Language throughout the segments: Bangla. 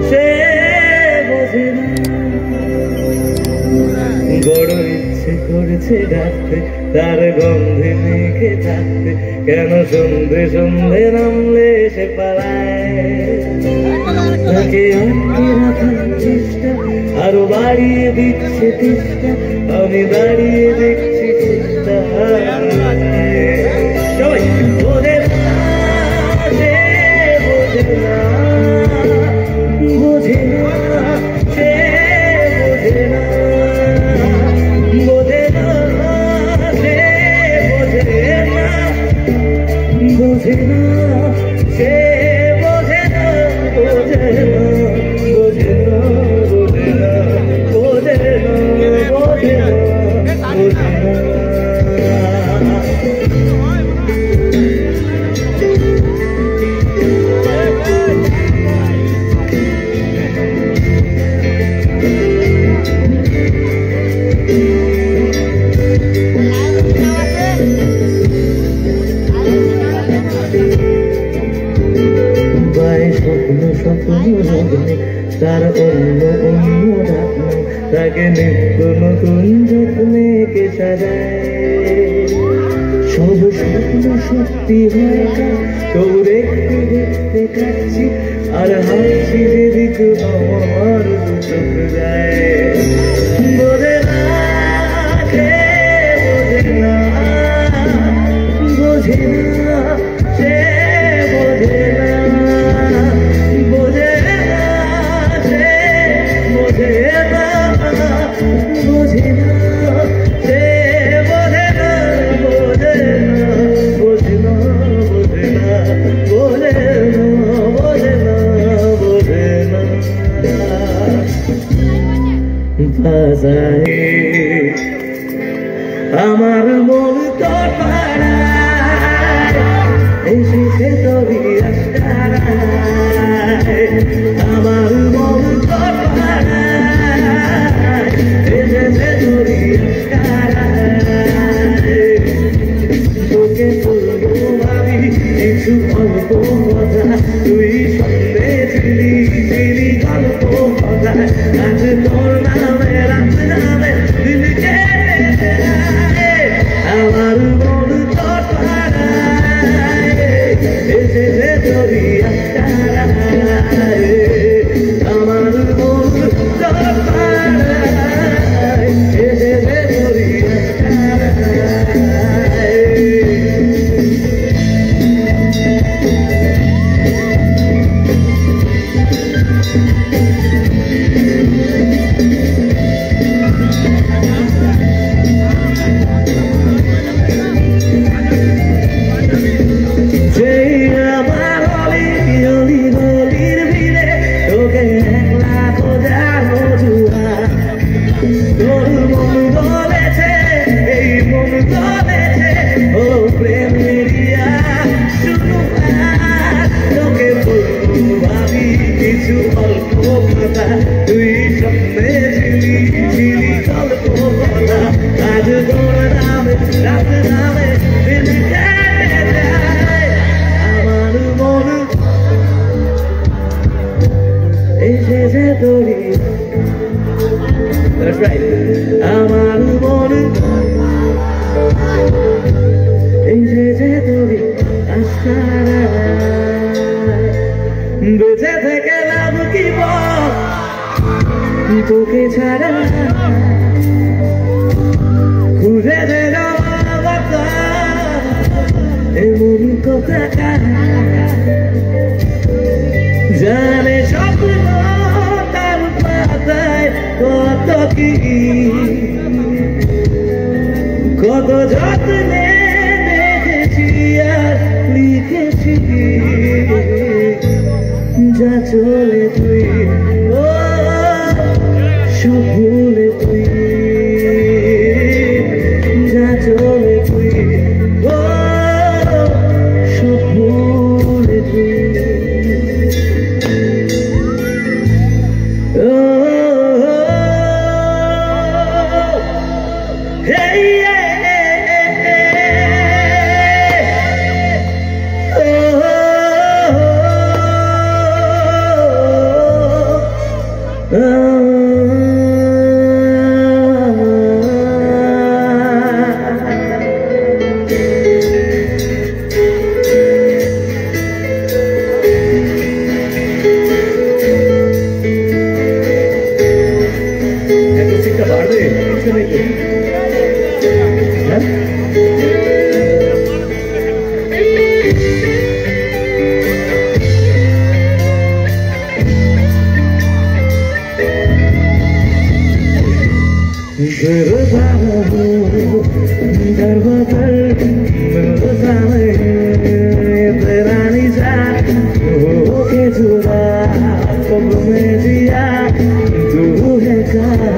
সে বোঝে না বড় ইচ্ছে করেছে ডাকতে তার গন্ধে মেখে থাকতে কেন সন্ধে সন্ধে নামলে সে পালায় তাকে আটকে রাখার চেষ্টা আরো বাড়িয়ে দিচ্ছে চেষ্টা আমি দাঁড়িয়ে দেখছি চেষ্টা সবাই বোঝে না সে বোঝে না বোঝে না সে বোঝে না বোঝে না সে বোঝে না সে বোঝে না বোঝে না বোঝে না বোঝে না বোঝে না বোঝে না বোঝে না তার অন্য অন্য ডাকনা তাকে নিত্য নতুন যত্নে কে সাজায় সব স্বপ্ন সত্যি হয়ে তোর একটু দেখতে কাচ্ছি আর হাসি যেদিক আমার চোখ যায় বোঝে না সে বোঝে না বোঝে না সে বোঝে না বোঝে না বোঝে না সে বোঝে না বোঝে না বোঝে না বোঝে না বোঝে না বোঝে না বাজারে আমার মন তো পাড়ায় এসেছে তবে আশারায় আমার মন তো তোকে বলবো ভাবি কিছু অল্প কথা তুই সঙ্গে ছিলি ছিলি গল্প কথা আজ তোর নামে রাত নামে দিল কেটে আমার মন তোর পাড়ায় এসেছে তোরই আশারায় আমার মন তোর পাড়ায় এসেছে তোরই তুই স্বপ্নে ছিলি ছিলি গল্প কথা আজ তোর নামে রাত নামে দিন কেটে যায় আমার মন এসেছে তোরই আমার মন এসেছে তোরই আশারায় বেঁচে থেকে লাভ কি বল তোকে ছাড়া খুঁজে দে বাবা এমন কথা জানে স্বপ্ন তার পাতায় কত কি কত যত্নে দেখেছি আর লিখেছি যা চলে তুই ও ভুলে তুই যা চলে তুই ও ভুলে তুই ও ख्वाब में जिया तू है कहा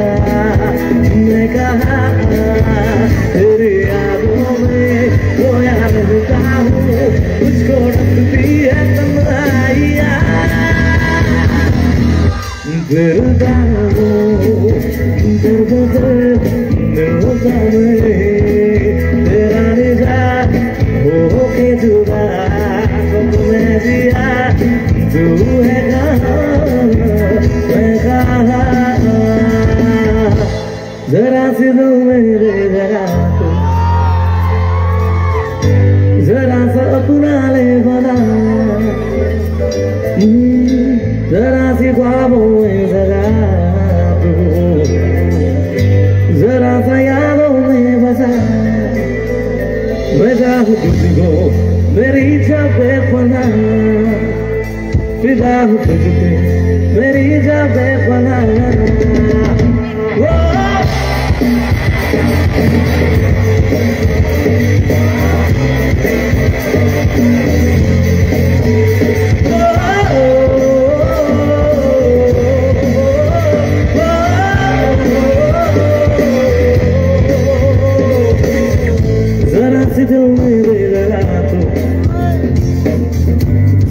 मैं कहा तेरी यादों में रोया रहता हूँ मुझको रखती है तन्हाइयाँ फिर मिलता मैं तेरा निजात हो के जुदा ख्वाब में जिया तू है कहाँ मैं कहाँ जरा सी दो मेरे जरा तो जरा सा अपना ले बना जरा सी ख्वाबों में जरा तू जरा सा यादों में बसा मैं चाहूँ तुझको मेरी जाबे पना फिदा हूँ तुझ पे मेरी जाबे पना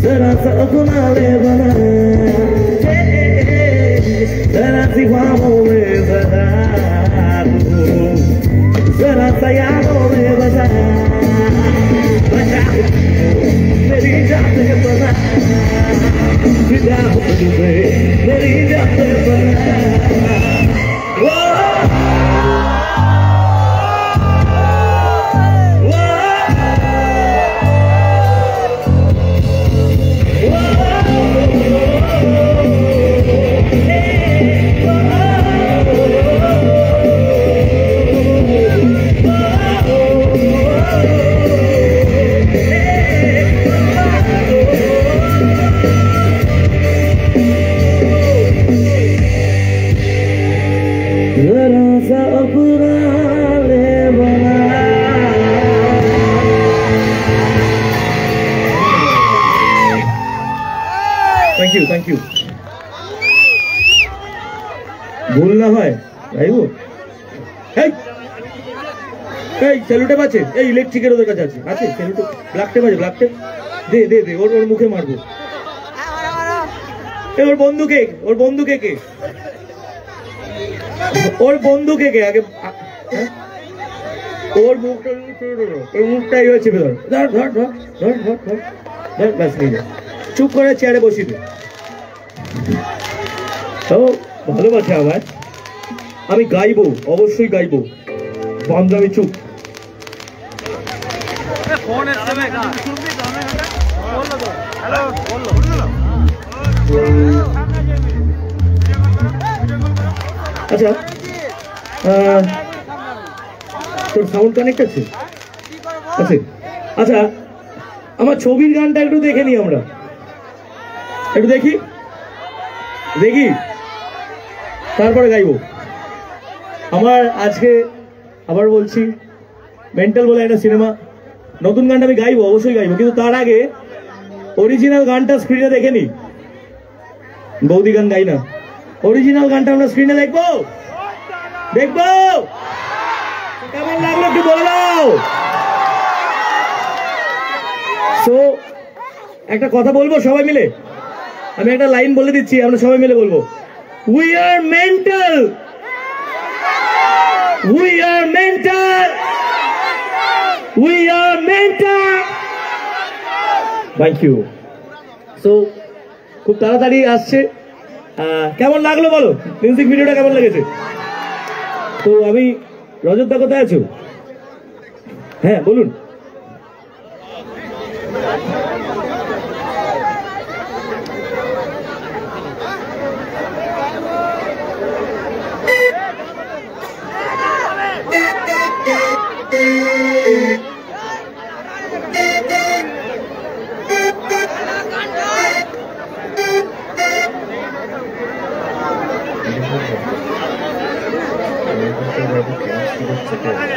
जरा सा अपना ले बना जरा सी ख्वाबों में जरा जरा सा यादों में बजा मेरी जाते बना फिदा हो तुझे मेरी जाते बना थैंक यू ভুল না হয় আইবো এই এই সেলুটে আছে এই ইলেকট্রিকের ওদের কাছে আছে আছে সেলুটে ব্ল্যাক টেপ আছে ব্ল্যাক টেপ দে দে দে ওর মুখে মারবো এই ওর বন্ধুকে কে ওর বন্ধুকে কে আগে ওর মুখটা ওর মুখটা এই হচ্ছে ধর ধর ধর ধর ধর ধর ধর বাস নিয়ে চুপ করে চেয়ারে বসিয়ে দে ও ভালোবাসে আমার আমি গাইবো অবশ্যই গাইবো বান্ধবী চুপ আচ্ছা তোর সাউন্ড কানেক্ট আছে আছে আচ্ছা আমার ছবির গানটা একটু দেখে নি আমরা একটু দেখি দেখি তারপরে গাইবো আমার আজকে আবার বলছি মেন্টাল বলে একটা সিনেমা নতুন গানটা আমি গাইবো অবশ্যই গাইবো কিন্তু তার আগে অরিজিনাল গানটা স্ক্রিনে দেখে নি বৌদি গান গাই না অরিজিনাল গানটা আমরা স্ক্রিনে দেখবো দেখবো কেমন লাগলো একটু বলে দাও সো একটা কথা বলবো সবাই মিলে আমি একটা লাইন বলে দিচ্ছি আমরা সবাই মিলে বলবো we are mental we are mental we are mental thank you so খুব তাড়াতাড়ি আসছে কেমন লাগলো বলো মিউজিক ভিডিওটা কেমন লেগেছে তো আমি রজতদা কোথায় আছো হ্যাঁ বলুন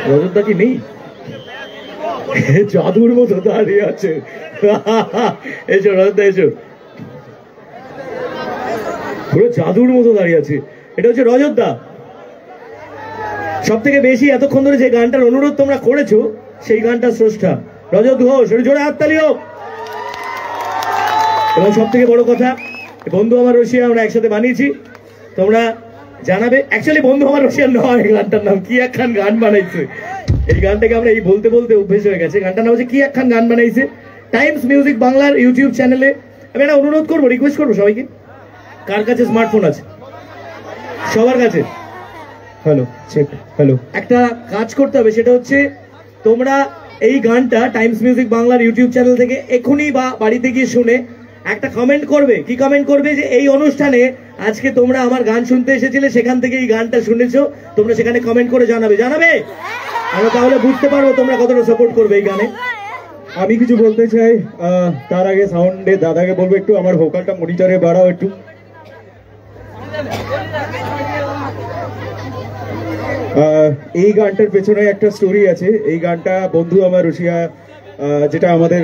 রজতদা কি নেই জাদুর মতো দাঁড়িয়ে আছে এসো রজতদা এসো পুরো জাদুর মতো দাঁড়িয়ে আছে। এটা হচ্ছে রজত দা। সব থেকে বেশি এতক্ষণ ধরে যে গানটার অনুরোধ তোমরা করেছো সেই গানটার স্রষ্টা রজত ঘোষ, জোরে হাততালি হোক। এবং সব থেকে বড় কথা, বন্ধু আমার রসিয়া আমরা একসাথে বানিয়েছি, তোমরা জানাবে। অ্যাকচুয়ালি বন্ধু আমার রসিয়া নয়, গানটার নাম কি একখান গান বানাইছে। এই গানটাকে আমরা এই বলতে বলতে অভ্যেস হয়ে গেছে। গানটার নাম হচ্ছে কি একখান গান বানাইছে। টাইমস মিউজিক বাংলার ইউটিউব চ্যানেলে আমি একটা অনুরোধ করবো, রিকোয়েস্ট করবো সবাইকে, কার কাছে স্মার্টফোন আছে? সবার কাছে। Hello check, hello. একটা কাজ করতে হবে, সেটা হচ্ছে তোমরা এই গানটা টাইমস মিউজিক বাংলার ইউটিউব চ্যানেল থেকে এখনই বা বাড়িতে গিয়ে শুনে একটা কমেন্ট করবে। কি কমেন্ট করবে? যে এই অনুষ্ঠানে আজকে তোমরা আমার গান শুনতে এসেছিলে, সেখান থেকে এই গানটা শুনেছো, তোমরা সেখানে কমেন্ট করে জানাবে। আমরা তাহলে বুঝতে পারবো তোমরা কতটা সাপোর্ট করবে এই গানে। আমি কিছু বলতে চাই, তার আগে সাউন্ডে দাদাকে বলবো একটু আমার ভোকালটা মনিটরে বাড়াও একটু। এই গানটার পেছনে একটা স্টোরি আছে। এই গানটা বন্ধু আমার রসিয়া, যেটা আমাদের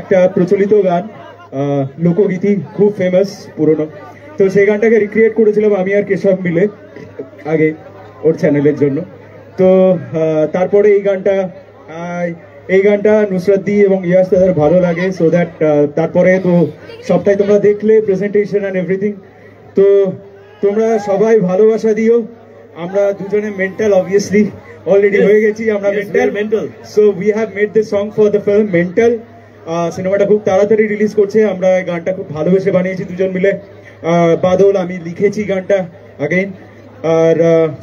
একটা প্রচলিত গান, লোকগীতি, খুব ফেমাস, পুরনো। তো সেই গানটাকে রিক্রিয়েট করেছিলাম আমি আর কেশব মিলে আগে ওর চ্যানেলের জন্য। তো তারপরে এই গানটা নুসরাত দি এবং ইয়াস দাদার ভালো লাগে, সো দ্যাট তারপরে তো সবটাই তোমরা দেখলে, প্রেজেন্টেশন অ্যান্ড এভরিথিং। তো তোমরা সবাই ভালোবাসা দিও। আমরা দুজনে মেন্টাল অবভিয়াসলি অলরেডি হয়ে গেছি, আমরা mental. So we have made this song for the film mental. সিনেমাটা খুব তাড়াতাড়ি রিলিজ করছে। আমরা গানটা খুব ভালোবেসে বানিয়েছি দুজন মিলে। বাদল, আমি লিখেছি গানটা আগেইন। আর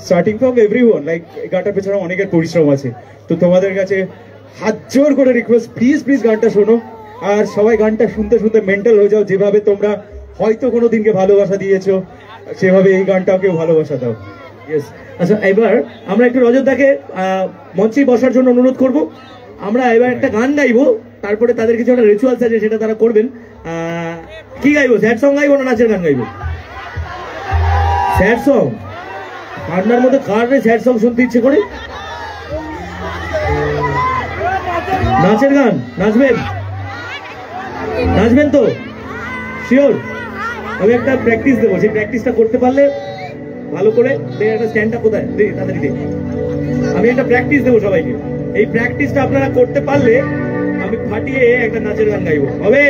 স্টার্টিং ফ্রম এভরিওয়ান, লাইক গানটার পেছনে অনেকের পরিশ্রম আছে। তো তোমাদের কাছে হাত জোর করে রিকোয়েস্ট, প্লিজ প্লিজ গানটা শোনো। আর সবাই গানটা শুনতে শুনতে মেন্টাল হয়ে যাও। যেভাবে তোমরা হয়তো কোনো দিনকে ভালোবাসা দিয়েছো, সেভাবে এই গানটাকেও ভালোবাসা দাও। আচ্ছা, এবার আমরা একটু রজতদাকে মঞ্চে বসার জন্য অনুরোধ করব। আমরা এবার একটা গান গাইবো, তারপরে তাদের কিছু একটা রিচুয়ালস আছে সেটা তারা করবেন। কি গাইবো? স্যাড সং গাইবো না নাচের গান গাইবো? Sad song. ঠান্ডার মধ্যে কার স্যাড সং শুনতে ইচ্ছে করে? নাচের গান নাচবেন? নাচবেন তো শিওর? আমি একটা প্র্যাকটিস দেবো, সেই প্র্যাকটিসটা করতে পারলে ভালো করে। একটা স্ট্যান্ডটা কোথায় তাড়াতাড়ি দে। আমি একটা প্র্যাকটিস দেবো সবাইকে। এই প্র্যাকটিসটা আপনারা করতে পারলে আমি ফাটিয়ে একটা নাচের গান গাইবো, হবে?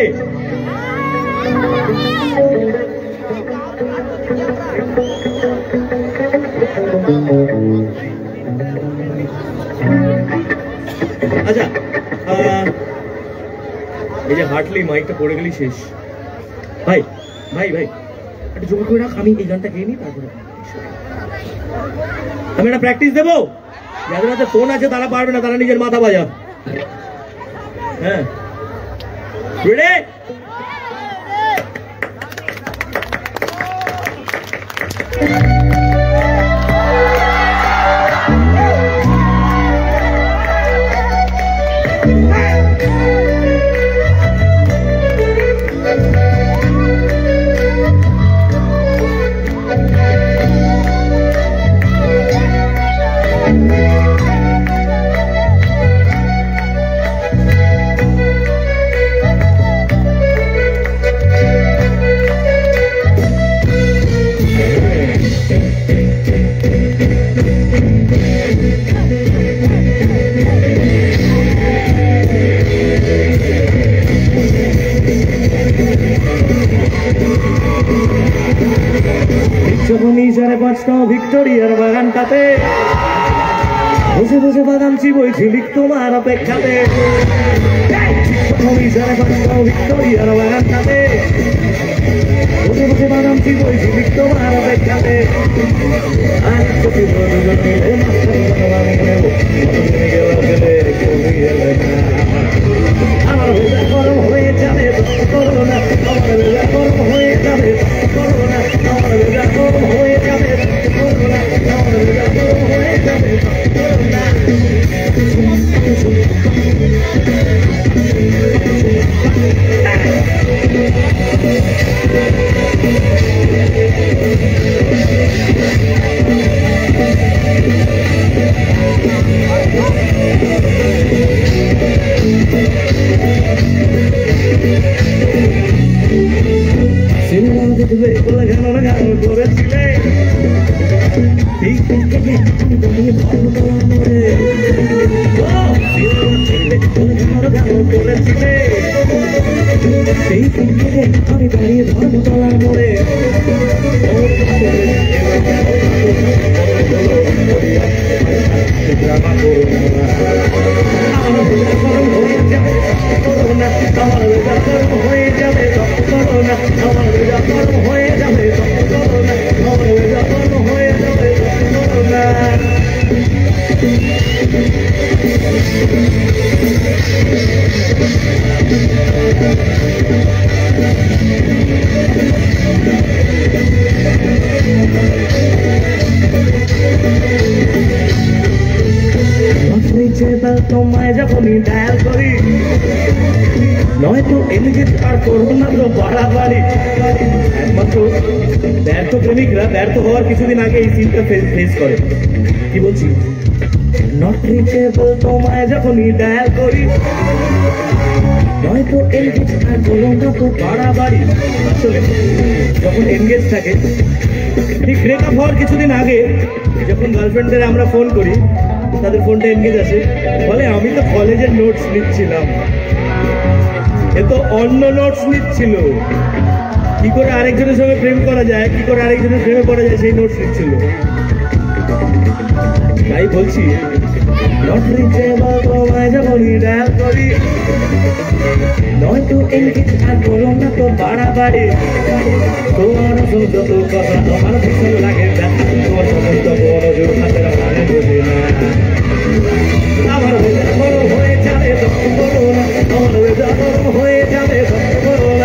আচ্ছা, এই যে হার্টলি মাইকটা পড়ে গেলি শেষ। ভাই ভাই ভাই একটু জোর করে রাখ, আমি এই গানটা গেয়ে নিই, তারপরে আমি একটা প্র্যাকটিস দেবো। যাদের হাতে ফোন আছে তারা পারবে না, তারা নিজের মাথা বাজা। হ্যাঁ, রেডি? ভিক্টোরিয়ার বাগানটাতে বসে বসে বাদাম চিবই ঝিলিক তোমার অপেক্ষাতে। ভিক্টোরিয়ার বাগানটাতে বসে বসে বাদাম চিবই ঝিলিক তোমার অপেক্ষাতে। আমার ভেজা গরম হয়ে যাবে করোনা, আমার ভেজা গরম হয়ে যাবে করোনা, আমার ভেজা গরম হয়ে যাবে করোনা, আমার ভেজা গরম হয়ে যাবে করোনা। সিনেমা তুলে বলে কেন না কেন করেছিলে করেছিলে সেই থেকে আমি দাঁড়িয়ে ধর্মতলার মোড়ে হয়ে যাবে হয়ে যাবে হয়ে যাবে তোমায় যখনই ডায়াল করি নয়তো এনগেজ আর করবো না তো বাড়াবাড়ি একমাত্র ব্যর্থ প্রেমিকরা ব্যর্থ হওয়ার কিছুদিন আগে এই সিনটা ফেস করে কি বলছি নট রিচেবল তোমায় যখনই ডায়াল করি নয়তো এনগেজ আর করবো না তো বাড়াবাড়ি আসলে যখন এনগেজ থাকে ঠিক ব্রেকআপ হওয়ার কিছুদিন আগে যখন গার্লফ্রেন্ডদের আমরা ফোন করি তাদের ফোনটা এনগেজ আসে বলে আমি তো কলেজের নোটস নিচ্ছিলাম এ তো অন্য নোটস নিচ্ছিল কি করে আরেকজনের সঙ্গে প্রেম করা যায় কি করে আরেকজনের প্রেমে পড়া যায় সেই নোটস নিচ্ছিল তাই বলছি নট রিচেবল তোমায় যখনই ডায়াল করি নয়তো এনগেজ আর করো না তো বাড়াবাড়ি তোমার যত কথা আমার ভীষণ লাগে তোমার সমস্ত মনোযোগ হাতের মানে বুঝি না আমার বড় হয়ে যাবে তখন বলো না আমার হয়ে যাবে তখন বলো না